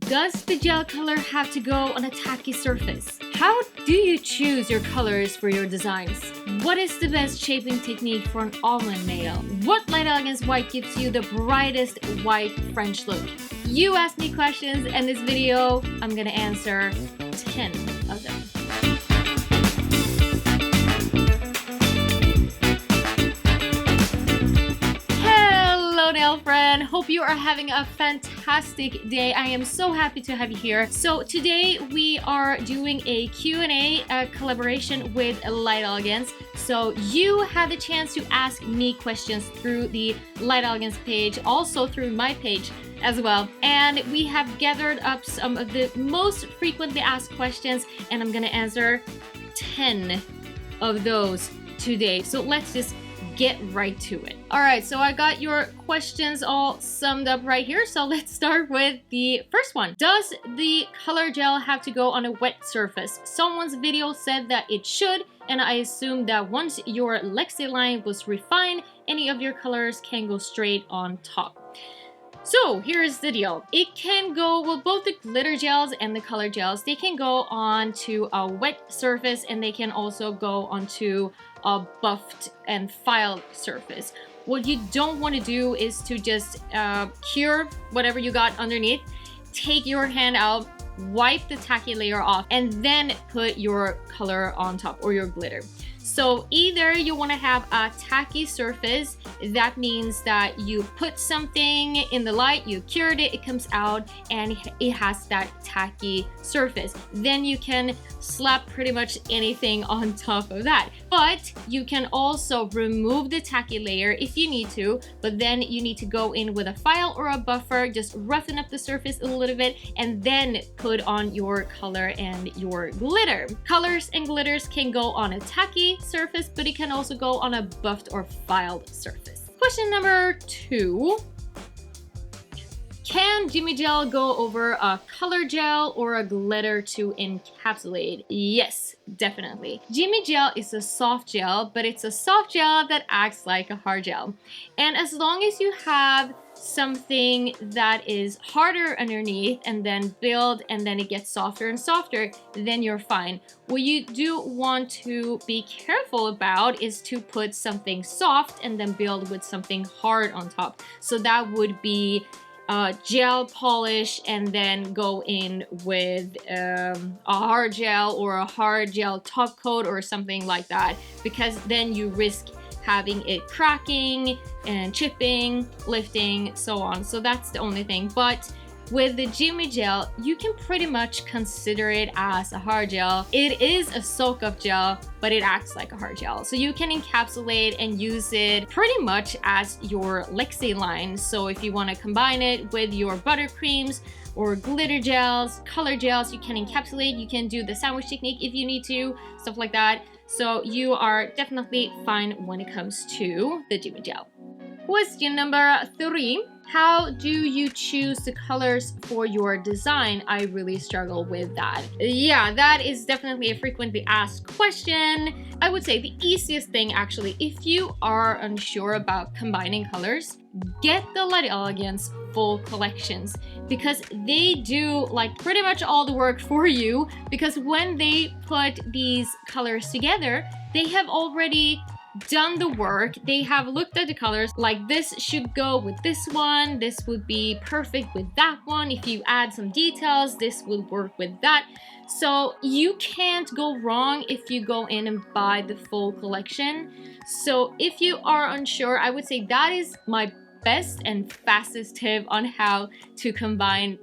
Does the gel color have to go on a tacky surface? How do you choose your colors for your designs? What is the best shaping technique for an almond nail? What Light Elegance white gives you the brightest white French look? You asked me questions, and this video, I'm gonna answer 10 of them. Hello nail friend, hope you are having a fantastic day. I am so happy to have you here. So today we are doing a Q&A collaboration with Light Elegance. So you had the chance to ask me questions through the Light Elegance page, also through my page as well. And we have gathered up some of the most frequently asked questions, and I'm gonna answer 10 of those today. So let's just get right to it. All right, so I got your questions all summed up right here. So let's start with the first one. Does the color gel have to go on a wet surface? Someone's video said that it should, and I assume that once your Lexi line was refined, any of your colors can go straight on top. So here's the deal. It can go, well, both the glitter gels and the color gels, they can go onto a wet surface, and they can also go onto a buffed and filed surface. What you don't want to do is to just cure whatever you got underneath, take your hand out, wipe the tacky layer off, and then put your color on top, or your glitter. So either you want to have a tacky surface, that means that you put something in the light, you cured it, it comes out, and it has that tacky surface. Then you can slap pretty much anything on top of that. But you can also remove the tacky layer if you need to, but then you need to go in with a file or a buffer, just roughen up the surface a little bit, and then put on your color and your glitter. Colors and glitters can go on a tacky surface, but it can also go on a buffed or filed surface. Question number 2. Can Jimmy Gel go over a color gel or a glitter to encapsulate? Yes, definitely. Jimmy Gel is a soft gel, but it's a soft gel that acts like a hard gel. And as long as you have something that is harder underneath and then build, and then it gets softer and softer, then you're fine. What you do want to be careful about is to put something soft and then build with something hard on top. So that would be gel polish, and then go in with a hard gel or a hard gel top coat or something like that, because then you risk having it cracking and chipping, lifting, so on. So that's the only thing. But with the Jimmy Gel, you can pretty much consider it as a hard gel. It is a soak-up gel, but it acts like a hard gel. So you can encapsulate and use it pretty much as your Lexi line. So if you want to combine it with your buttercreams or glitter gels, color gels, you can encapsulate. You can do the sandwich technique if you need to, stuff like that. So you are definitely fine when it comes to the Jimmy Gel. Question number 3. How do you choose the colors for your design? I really struggle with that. Yeah, that is definitely a frequently asked question. I would say the easiest thing, actually, if you are unsure about combining colors, get the Light Elegance full collections, because they do like pretty much all the work for you, because when they put these colors together, they have already done the work. They have looked at the colors, like this should go with this one, this would be perfect with that one, if you add some details this would work with that. So you can't go wrong if you go in and buy the full collection. So if you are unsure, I would say that is my best and fastest tip on how to combine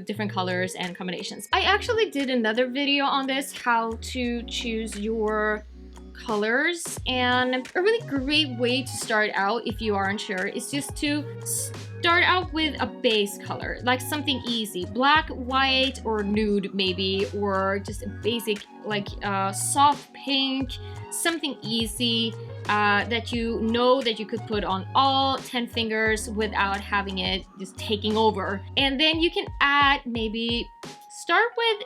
different colors and combinations. I actually did another video on this, how to choose your colors, and a really great way to start out if you are unsure is just to start out with a base color, like something easy, black, white, or nude maybe, or just a basic like soft pink, something easy that you know that you could put on all 10 fingers without having it just taking over. And then you can add, maybe start with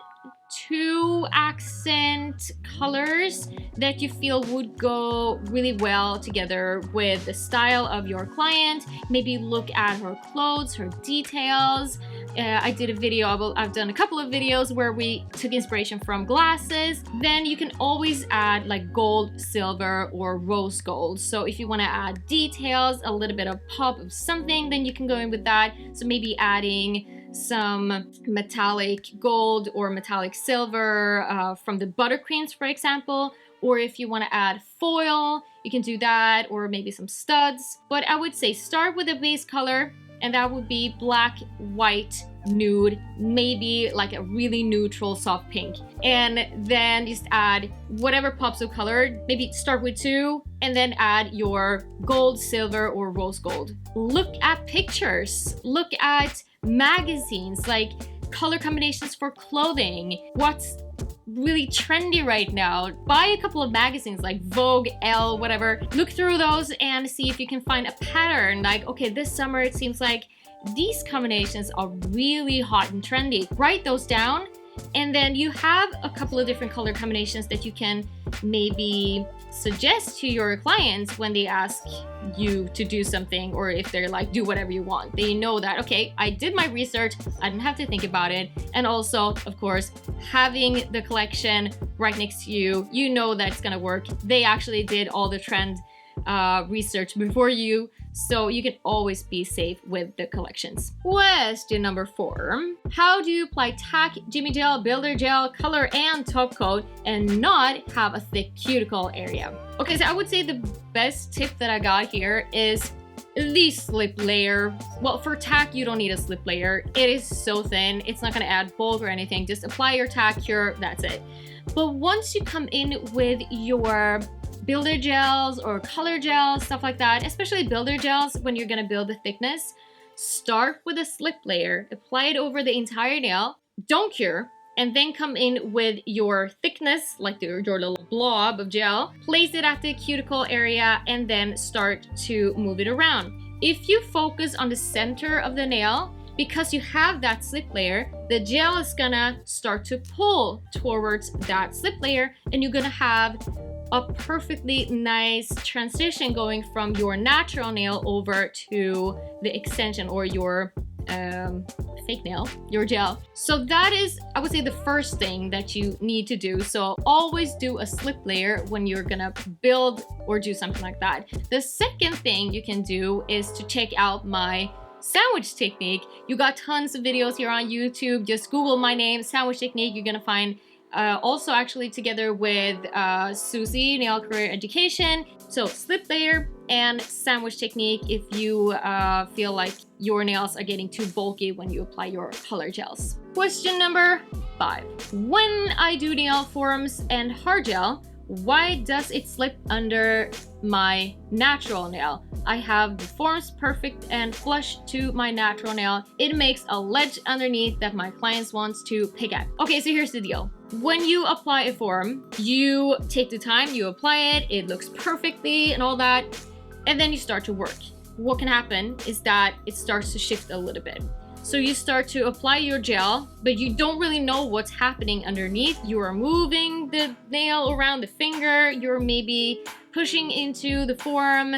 2 accent colors that you feel would go really well together with the style of your client. Maybe look at her clothes, her details. I did a video, I've done a couple of videos where we took inspiration from glasses. Then you can always add like gold, silver, or rose gold. So if you want to add details, a little bit of pop of something, then you can go in with that. So maybe adding some metallic gold or metallic silver from the buttercreams, for example. Or if you want to add foil, you can do that, or maybe some studs. But I would say start with a base color, and that would be black, white, nude, maybe like a really neutral soft pink. And then just add whatever pops of color. Maybe start with 2 and then add your gold, silver, or rose gold. Look at pictures. Look at magazines, like color combinations for clothing. What's really trendy right now? Buy a couple of magazines like Vogue, Elle, whatever. Look through those and see if you can find a pattern. Like, okay, this summer it seems like these combinations are really hot and trendy. Write those down, and then you have a couple of different color combinations that you can maybe suggest to your clients when they ask you to do something, or if they're like, do whatever you want. They know that, okay, I did my research, I didn't have to think about it. And also, of course, having the collection right next to you, you know that it's gonna work. They actually did all the trend research before you, so you can always be safe with the collections. Question number 4. How do you apply tack, Jimmy gel, builder gel, color, and top coat and not have a thick cuticle area? Okay, so I would say the best tip that I got here is the slip layer. Well, for tack, you don't need a slip layer. It is so thin, it's not gonna add bulk or anything. Just apply your tack, cure, that's it. But once you come in with your builder gels or color gels, stuff like that, especially builder gels, when you're gonna build the thickness, start with a slip layer, apply it over the entire nail, don't cure, and then come in with your thickness, like your little blob of gel, place it at the cuticle area, and then start to move it around. If you focus on the center of the nail, because you have that slip layer, the gel is gonna start to pull towards that slip layer, and you're gonna have a perfectly nice transition going from your natural nail over to the extension or your fake nail, your gel. So that is, I would say, the first thing that you need to do. So always do a slip layer when you're gonna build or do something like that. The second thing you can do is to check out my sandwich technique. You got tons of videos here on YouTube. Just Google my name, sandwich technique. You're gonna find also actually together with Susie, Nail Career Education. So slip layer and sandwich technique if you feel like your nails are getting too bulky when you apply your color gels. Question number 5. When I do nail forms and hard gel, why does it slip under my natural nail? I have the forms perfect and flush to my natural nail. It makes a ledge underneath that my clients wants to pick at. Okay, so here's the deal. When you apply a form, you take the time, you apply it, it looks perfectly and all that, and then you start to work. What can happen is that it starts to shift a little bit. So you start to apply your gel, but you don't really know what's happening underneath. You are moving the nail around the finger, you're maybe pushing into the form,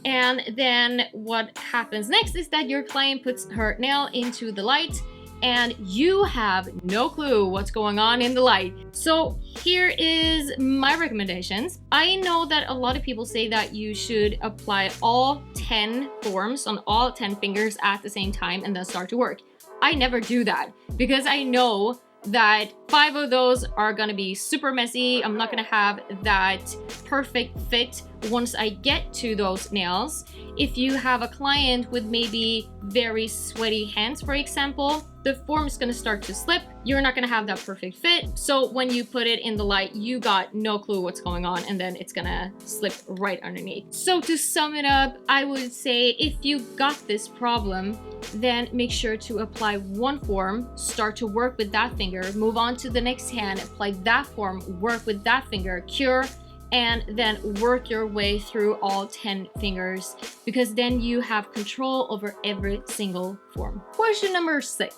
and then what happens next is that your client puts her nail into the light and you have no clue what's going on in the light. So here is my recommendations. I know that a lot of people say that you should apply all 10 forms on all 10 fingers at the same time and then start to work. I never do that because I know that 5 of those are gonna be super messy. I'm not gonna have that perfect fit once I get to those nails. If you have a client with maybe very sweaty hands, for example, the form is gonna start to slip. You're not gonna have that perfect fit. So when you put it in the light, you got no clue what's going on, and then it's gonna slip right underneath. So to sum it up, I would say if you got this problem, then make sure to apply one form, start to work with that finger, move on to the next hand, apply that form, work with that finger, cure, and then work your way through all 10 fingers, because then you have control over every single form. Question number 6.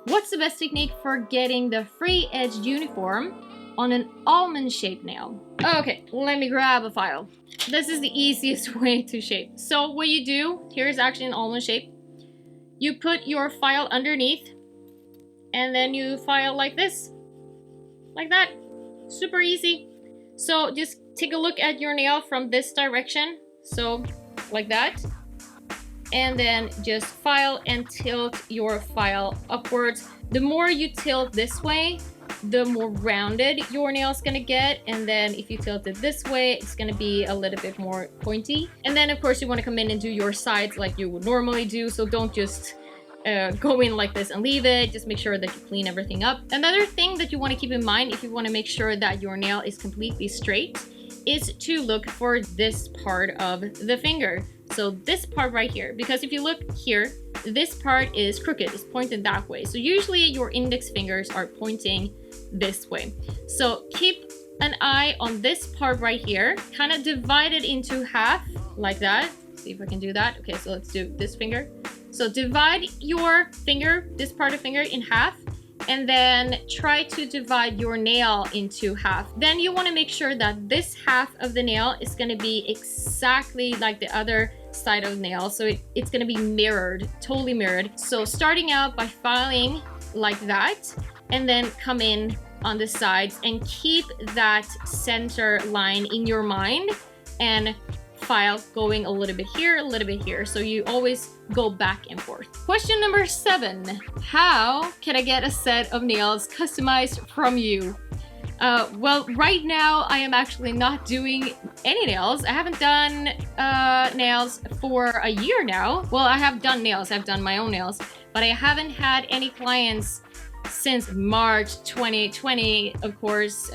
What's the best technique for getting the free edge uniform on an almond-shaped nail? Okay, let me grab a file. This is the easiest way to shape. So what you do, here's actually an almond shape. You put your file underneath, and then you file like this. Like that. Super easy. So just take a look at your nail from this direction. So like that. And then just file and tilt your file upwards. The more you tilt this way, the more rounded your nail is gonna get. And then if you tilt it this way, it's gonna be a little bit more pointy. And then of course you wanna come in and do your sides like you would normally do. So don't just go in like this and leave it. Just make sure that you clean everything up. Another thing that you want to keep in mind if you want to make sure that your nail is completely straight is to look for this part of the finger. So this part right here, because if you look here, this part is crooked, it's pointed that way. So usually your index fingers are pointing this way. So keep an eye on this part right here, kind of divide it into half like that. See if I can do that. Okay, so let's do this finger. So divide your finger, this part of finger, in half, and then try to divide your nail into half. Then you want to make sure that this half of the nail is going to be exactly like the other side of the nail. So it's going to be mirrored, totally mirrored. So starting out by filing like that, and then come in on the sides and keep that center line in your mind and file going a little bit here, a little bit here. So you always go back and forth. Question number 7. How can I get a set of nails customized from you? Well, right now I am actually not doing any nails. I haven't done nails for a year now. Well, I have done nails. I've done my own nails, but I haven't had any clients since March 2020, of course,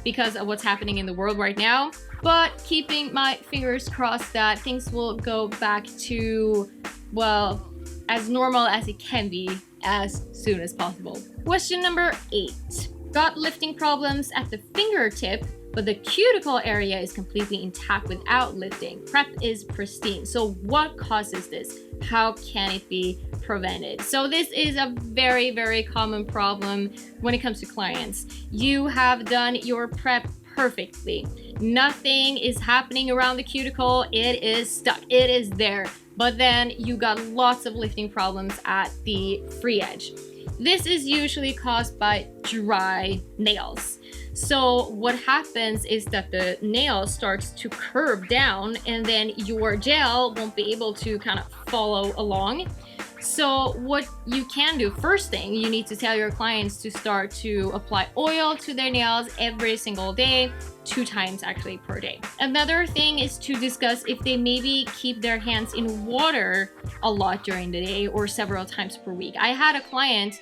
because of what's happening in the world right now. But keeping my fingers crossed that things will go back to, well, as normal as it can be as soon as possible. Question number 8. Got lifting problems at the fingertip, but the cuticle area is completely intact without lifting. Prep is pristine. So what causes this? How can it be prevented? So this is a very, very common problem when it comes to clients. You have done your prep perfectly. Nothing is happening around the cuticle. It is stuck. It is there. But then you got lots of lifting problems at the free edge. This is usually caused by dry nails. So what happens is that the nail starts to curve down, and then your gel won't be able to kind of follow along. So what you can do, first thing, you need to tell your clients to start to apply oil to their nails every single day, 2 times actually per day. Another thing is to discuss if they maybe keep their hands in water a lot during the day or several times per week. I had a client,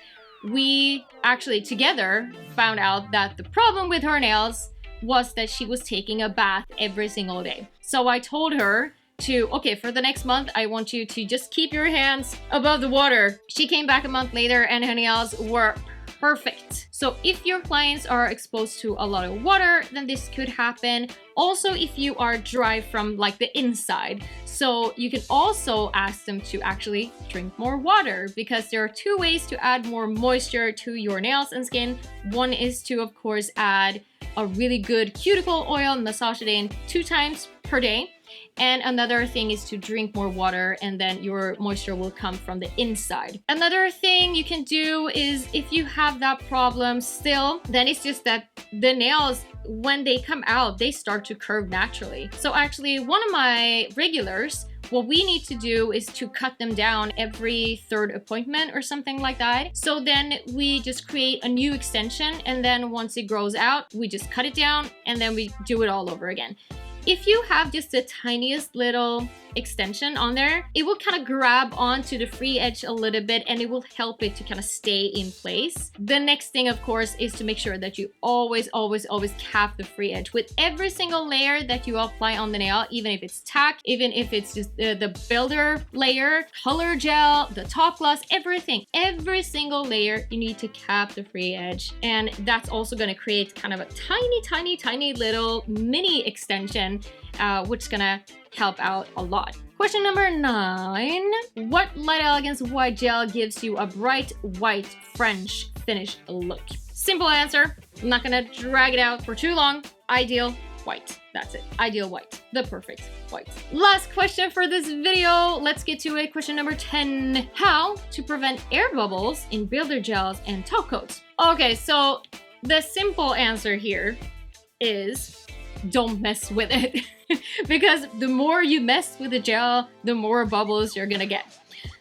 we actually together found out that the problem with her nails was that she was taking a bath every single day. So I told her to, okay, for the next month, I want you to just keep your hands above the water. She came back a month later and her nails were perfect. So if your clients are exposed to a lot of water, then this could happen. Also, if you are dry from like the inside. So you can also ask them to actually drink more water, because there are 2 ways to add more moisture to your nails and skin. One is to, of course, add a really good cuticle oil, massage it in 2 times per day. And another thing is to drink more water, and then your moisture will come from the inside. Another thing you can do is, if you have that problem still, then it's just that the nails, when they come out, they start to curve naturally. So actually, one of my regulars, what we need to do is to cut them down every 3rd appointment or something like that. So then we just create a new extension, and then once it grows out, we just cut it down, and then we do it all over again. If you have just the tiniest little extension on there, it will kind of grab onto the free edge a little bit, and it will help it to kind of stay in place. The next thing, of course, is to make sure that you always cap the free edge with every single layer that you apply on the nail, even if it's tack, even if it's just the builder layer, color gel, the top gloss, everything. Every single layer, you need to cap the free edge. And that's also going to create kind of a tiny little mini extension, which is gonna help out a lot. Question number 9. What Light Elegance white gel gives you a bright white French finish look? Simple answer. I'm not gonna drag it out for too long. Ideal white. That's it. Ideal white. The perfect white. Last question for this video. Let's get to it. Question number 10. How to prevent air bubbles in builder gels and top coats? Okay, so the simple answer here is don't mess with it. Because the more you mess with the gel, the more bubbles you're gonna get.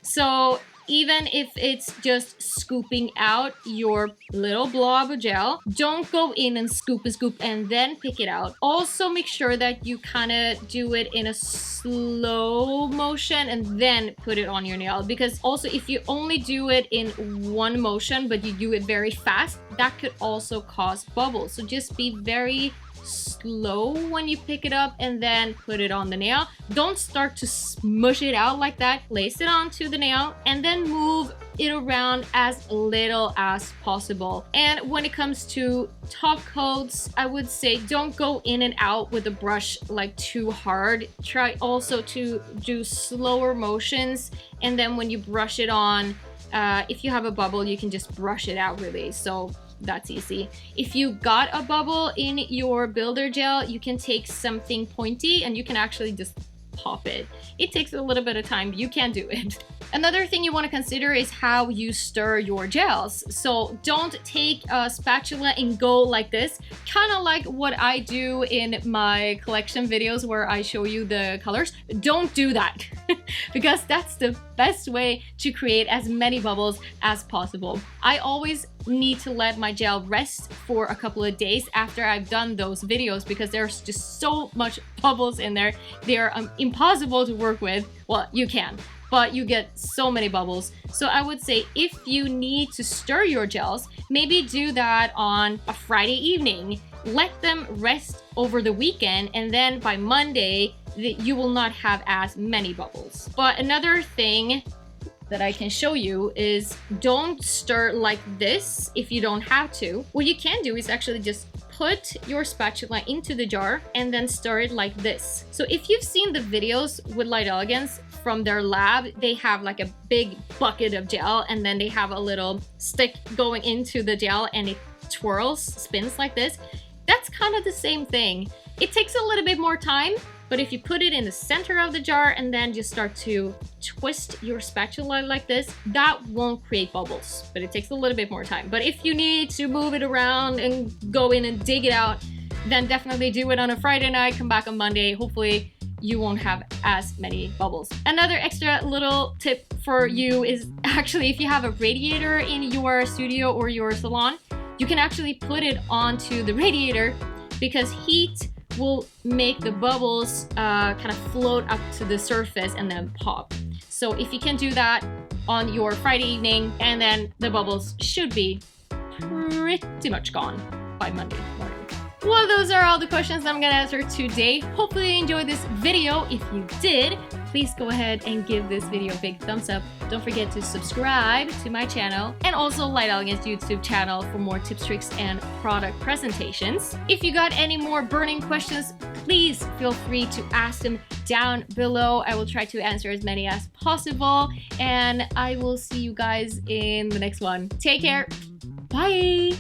So even if it's just scooping out your little blob of gel, don't go in and scoop and then pick it out. Also make sure that you kind of do it in a slow motion and then put it on your nail, because also if you only do it in one motion but you do it very fast, that could also cause bubbles. So just be very slow when you pick it up and then put it on the nail. Don't start to smush it out like that. Place it onto the nail and then move it around as little as possible. And when it comes to top coats, I would say don't go in and out with the brush like too hard. Try also to do slower motions, and then when you brush it on, if you have a bubble, you can just brush it out really. So that's easy. If you got a bubble in your builder gel, you can take something pointy and you can actually just pop it. It takes a little bit of time, but you can do it. Another thing you want to consider is how you stir your gels. So don't take a spatula and go like this, kind of like what I do in my collection videos where I show you the colors. Don't do that because that's the best way to create as many bubbles as possible. I always need to let my gel rest for a couple of days after I've done those videos because there's just so much bubbles in there. They are impossible to work with. Well, you can, but you get so many bubbles. So I would say if you need to stir your gels, maybe do that on a Friday evening. Let them rest over the weekend, and then by Monday, you will not have as many bubbles. But another thing that I can show you is don't stir like this if you don't have to. What you can do is actually just put your spatula into the jar and then stir it like this. So if you've seen the videos with Light Elegance from their lab, they have like a big bucket of gel and then they have a little stick going into the gel and it twirls, spins like this. That's kind of the same thing. It takes a little bit more time, but if you put it in the center of the jar and then just start to twist your spatula like this, that won't create bubbles, but it takes a little bit more time. But if you need to move it around and go in and dig it out, then definitely do it on a Friday night, come back on Monday. Hopefully you won't have as many bubbles. Another extra little tip for you is actually if you have a radiator in your studio or your salon, you can actually put it onto the radiator because heat will make the bubbles kind of float up to the surface and then pop. So if you can do that on your Friday evening, and then the bubbles should be pretty much gone by Monday morning. Well, those are all the questions I'm gonna answer today. Hopefully you enjoyed this video. If you did, please go ahead and give this video a big thumbs up. Don't forget to subscribe to my channel and also Light Elegance YouTube channel for more tips, tricks, and product presentations. If you got any more burning questions, please feel free to ask them down below. I will try to answer as many as possible, and I will see you guys in the next one. Take care. Bye.